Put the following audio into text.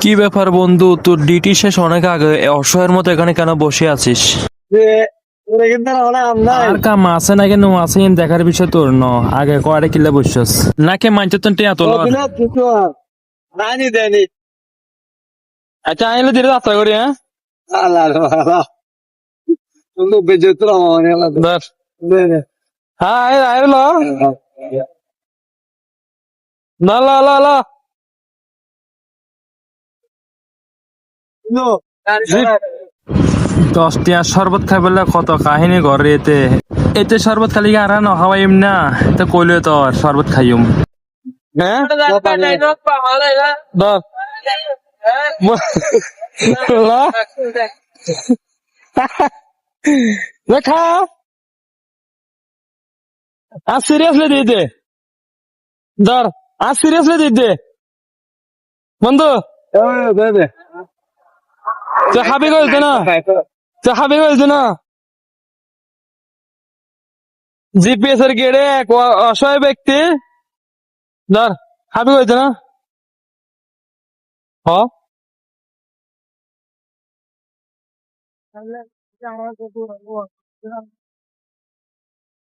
কি ব্যাপার বন্ধু, তোর ডিউটি শেষ অনেক আগে, অসহায়ের মতো এখানে কেন বসে আছিস? আর কাম আছে না কেন আছে দেখার বিষয় তোর ন আগে কয়টা কিল্লা বসছস নাকে মানচতন টিয়া তোল। আচ্ছা আইলে ধীরে যাত্রা করি। হ্যাঁ ধর। হ্যাঁ আয় আয় ল না ল ল ল দশ টিয়া শরবত খাই বললে কত কাহিনী ঘরে এতে এতে শরবত খালি আর ন খাওয়াইম না তো কইলে তোর শরবত খাইম। হ্যাঁ ধর। ল খা আর সিরিয়াসলি দিয়ে দে। ধর আর সিরিয়াসলি দিয়ে দে বন্ধু। তুই খাবি কইতে না, তুই খাবি কইতে না। জিপিএস এর গেড়ে এক অসহায় ব্যক্তি। ধর খাবি কইতে না। হ